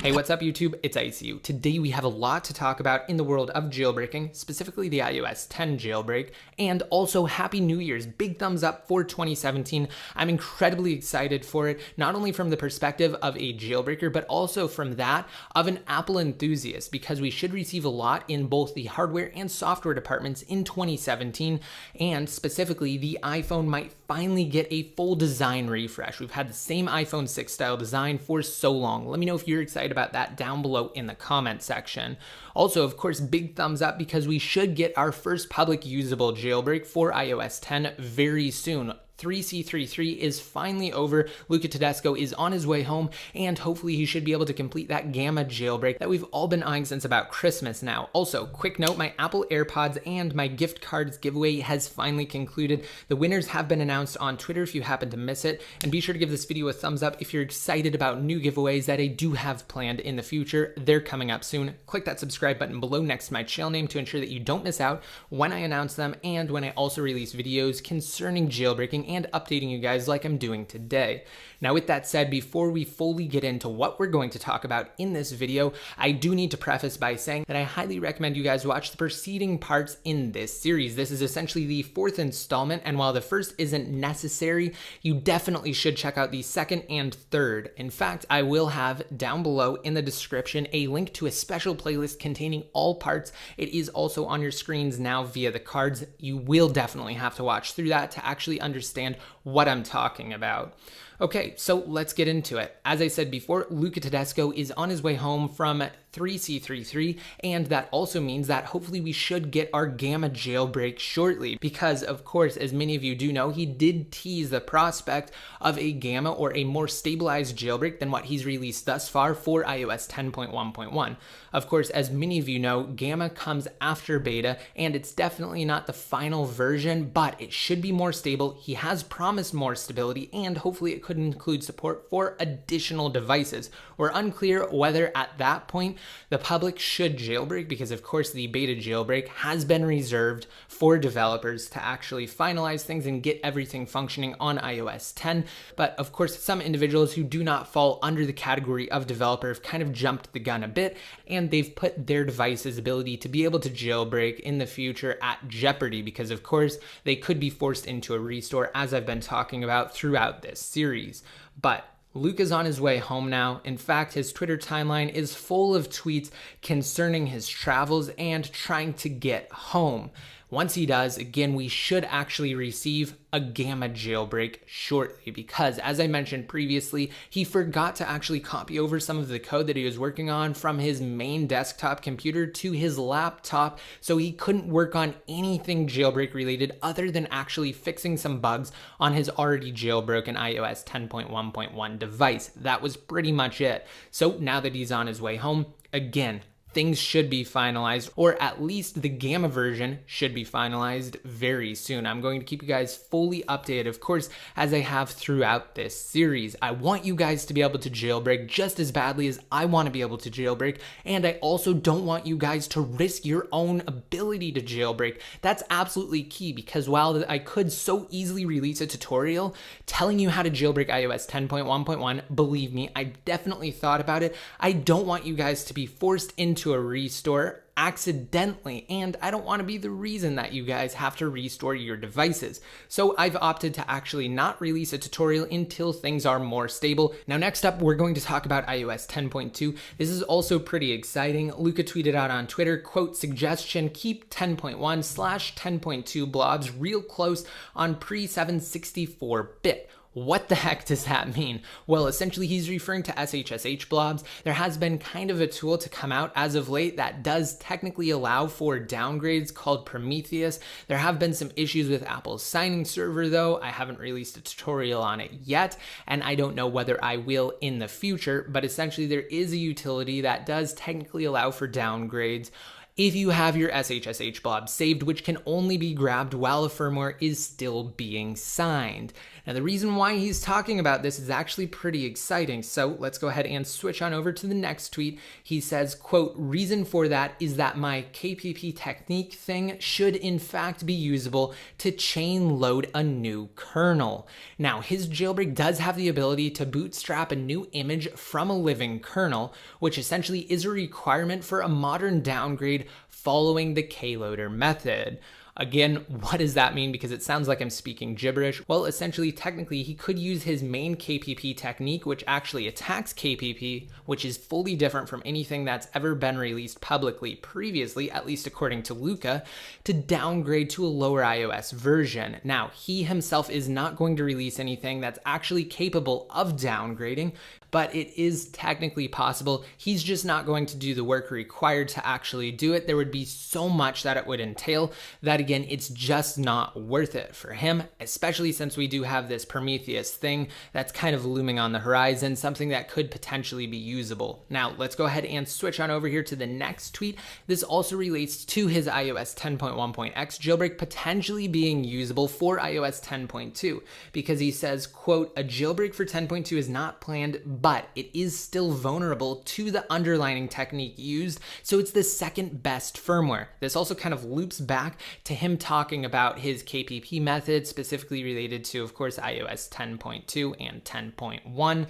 Hey, what's up YouTube? It's ICU. Today we have a lot to talk about in the world of jailbreaking, specifically the iOS 10 jailbreak, and also Happy New Year's. Big thumbs up for 2017. I'm incredibly excited for it, not only from the perspective of a jailbreaker, but also from that of an Apple enthusiast, because we should receive a lot in both the hardware and software departments in 2017, and specifically the iPhone might finally get a full design refresh. We've had the same iPhone 6 style design for so long. Let me know if you're excited about that down below in the comment section. Also, of course, big thumbs up because we should get our first public usable jailbreak for iOS 10 very soon. 3C33 is finally over. Luca Tedesco is on his way home, and hopefully he should be able to complete that Gamma jailbreak that we've all been eyeing since about Christmas now. Also, quick note, my Apple AirPods and my gift cards giveaway has finally concluded. The winners have been announced on Twitter if you happen to miss it, and be sure to give this video a thumbs up if you're excited about new giveaways that I do have planned in the future. They're coming up soon. Click that subscribe button below next to my channel name to ensure that you don't miss out when I announce them and when I also release videos concerning jailbreaking and updating you guys like I'm doing today. Now, with that said, before we fully get into what we're going to talk about in this video, I do need to preface by saying that I highly recommend you guys watch the preceding parts in this series. This is essentially the fourth installment, and while the first isn't necessary, you definitely should check out the second and third. In fact, I will have down below in the description a link to a special playlist containing all parts. It is also on your screens now via the cards. You will definitely have to watch through that to actually understand what I'm talking about. Okay, so let's get into it. As I said before, Luca Tedesco is on his way home from 3C33, and that also means that hopefully we should get our Gamma jailbreak shortly, because of course, as many of you do know, he did tease the prospect of a Gamma or a more stabilized jailbreak than what he's released thus far for iOS 10.1.1. Of course, as many of you know, Gamma comes after beta, and it's definitely not the final version, but it should be more stable. He has promised more stability, and hopefully it could include support for additional devices. We're unclear whether at that point the public should jailbreak, because of course the beta jailbreak has been reserved for developers to actually finalize things and get everything functioning on iOS 10. But of course, some individuals who do not fall under the category of developer have kind of jumped the gun a bit, and they've put their device's ability to be able to jailbreak in the future at jeopardy, because of course they could be forced into a restore, as I've been talking about throughout this series. But Luca's on his way home now. In fact, his Twitter timeline is full of tweets concerning his travels and trying to get home. Once he does, again, we should actually receive a Gamma jailbreak shortly, because as I mentioned previously, he forgot to actually copy over some of the code that he was working on from his main desktop computer to his laptop, so he couldn't work on anything jailbreak related other than actually fixing some bugs on his already jailbroken iOS 10.1.1 device. That was pretty much it. So now that he's on his way home, again, things should be finalized, or at least the Gamma version should be finalized very soon. I'm going to keep you guys fully updated, of course, as I have throughout this series. I want you guys to be able to jailbreak just as badly as I want to be able to jailbreak, and I also don't want you guys to risk your own ability to jailbreak. That's absolutely key, because while I could so easily release a tutorial telling you how to jailbreak iOS 10.1.1, believe me, I definitely thought about it. I don't want you guys to be forced into a restore accidentally, and I don't want to be the reason that you guys have to restore your devices. So I've opted to actually not release a tutorial until things are more stable. Now, next up, we're going to talk about iOS 10.2. This is also pretty exciting. Luca tweeted out on Twitter, quote, "Suggestion, keep 10.1/10.2 blobs real close on pre-764-bit. What the heck does that mean? Well, essentially he's referring to SHSH blobs. There has been kind of a tool to come out as of late that does technically allow for downgrades called Prometheus. There have been some issues with Apple's signing server though. I haven't released a tutorial on it yet, and I don't know whether I will in the future, but essentially there is a utility that does technically allow for downgrades if you have your SHSH blob saved, which can only be grabbed while a firmware is still being signed. Now, the reason why he's talking about this is actually pretty exciting. So let's go ahead and switch on over to the next tweet. He says, quote, reason for that is that my KPP technique thing should in fact be usable to chain load a new kernel. Now, his jailbreak does have the ability to bootstrap a new image from a living kernel, which essentially is a requirement for a modern downgrade following the kloader method. Again, what does that mean? Because it sounds like I'm speaking gibberish. Well, essentially, technically, he could use his main KPP technique, which actually attacks KPP, which is fully different from anything that's ever been released publicly previously, at least according to Luca, to downgrade to a lower iOS version. Now, he himself is not going to release anything that's actually capable of downgrading, but it is technically possible. He's just not going to do the work required to actually do it. There would be so much that it would entail that, again, it's just not worth it for him, especially since we do have this Prometheus thing that's kind of looming on the horizon, something that could potentially be usable. Now, let's go ahead and switch on over here to the next tweet. This also relates to his iOS 10.1.x jailbreak potentially being usable for iOS 10.2, because he says, quote, a jailbreak for 10.2 is not planned, but it is still vulnerable to the underlining technique used, so it's the second best firmware. This also kind of loops back to him talking about his KPP method, specifically related to, of course, iOS 10.2 and 10.1.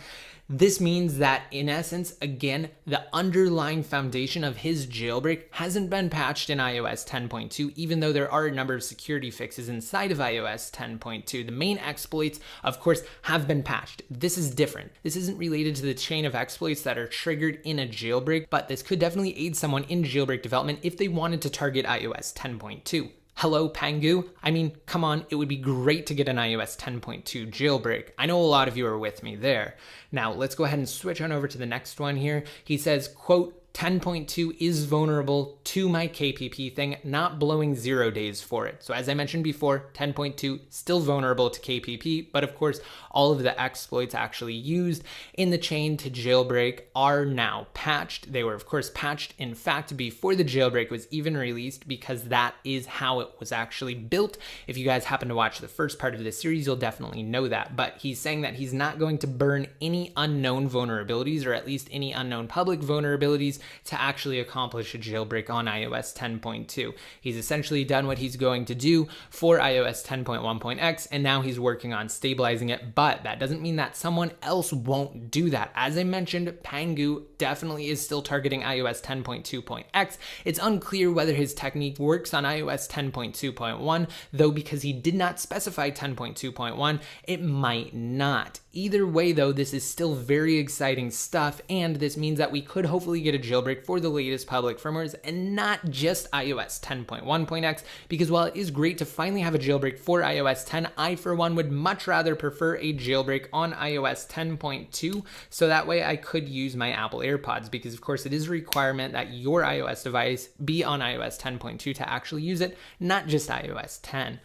This means that, in essence, again, the underlying foundation of his jailbreak hasn't been patched in iOS 10.2, even though there are a number of security fixes inside of iOS 10.2. The main exploits, of course, have been patched. This is different. This isn't related to the chain of exploits that are triggered in a jailbreak, but this could definitely aid someone in jailbreak development if they wanted to target iOS 10.2. Hello, Pangu. I mean, come on, it would be great to get an iOS 10.2 jailbreak. I know a lot of you are with me there. Now, let's go ahead and switch on over to the next one here. He says, quote, 10.2 is vulnerable to my KPP thing, not blowing 0 days for it. So as I mentioned before, 10.2 still vulnerable to KPP, but of course, all of the exploits actually used in the chain to jailbreak are now patched. They were of course patched, in fact, before the jailbreak was even released, because that is how it was actually built. If you guys happen to watch the first part of this series, you'll definitely know that. But he's saying that he's not going to burn any unknown vulnerabilities, or at least any unknown public vulnerabilities, to actually accomplish a jailbreak on iOS 10.2. He's essentially done what he's going to do for iOS 10.1.x, and now he's working on stabilizing it, but that doesn't mean that someone else won't do that. As I mentioned, Pangu definitely is still targeting iOS 10.2.x. It's unclear whether his technique works on iOS 10.2.1, though because he did not specify 10.2.1, it might not. Either way, though, this is still very exciting stuff, and this means that we could hopefully get a jailbreak for the latest public firmwares and not just iOS 10.1.x, because while it is great to finally have a jailbreak for iOS 10, I for one would much rather prefer a jailbreak on iOS 10.2, so that way I could use my Apple AirPods, because of course it is a requirement that your iOS device be on iOS 10.2 to actually use it, not just iOS 10.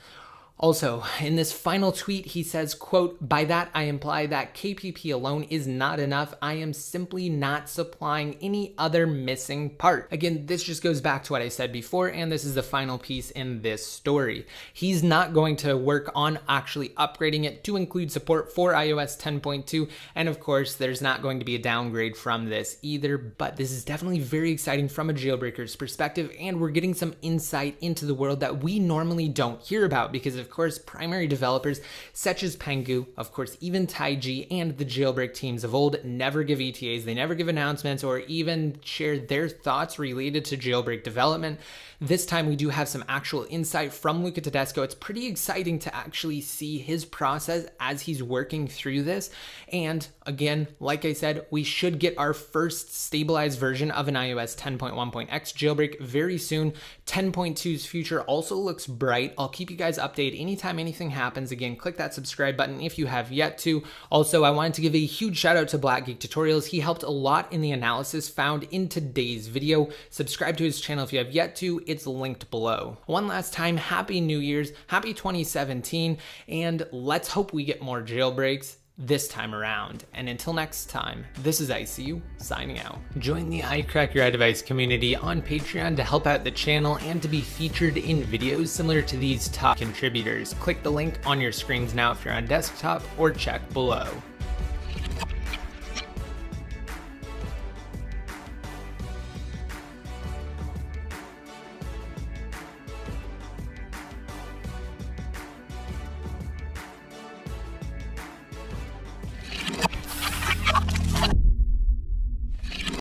Also, in this final tweet, he says, quote, by that I imply that KPP alone is not enough. I am simply not supplying any other missing part. Again, this just goes back to what I said before, and this is the final piece in this story. He's not going to work on actually upgrading it to include support for iOS 10.2, and of course, there's not going to be a downgrade from this either, but this is definitely very exciting from a jailbreaker's perspective, and we're getting some insight into the world that we normally don't hear about, because of course, primary developers such as Pangu, of course, even Taiji and the jailbreak teams of old never give ETAs, they never give announcements or even share their thoughts related to jailbreak development. This time we do have some actual insight from Luca Tedesco. It's pretty exciting to actually see his process as he's working through this. And again, like I said, we should get our first stabilized version of an iOS 10.1.x jailbreak very soon. 10.2's future also looks bright. I'll keep you guys updated anytime anything happens. Again, click that subscribe button if you have yet to. Also, I wanted to give a huge shout out to Black Geek Tutorials. He helped a lot in the analysis found in today's video. Subscribe to his channel if you have yet to. It's linked below. One last time, Happy New Year's, Happy 2017, and let's hope we get more jailbreaks this time around. And until next time, this is ICU signing out. Join the iCrack Your iDevice community on Patreon to help out the channel and to be featured in videos similar to these top contributors. Click the link on your screens now if you're on desktop, or check below.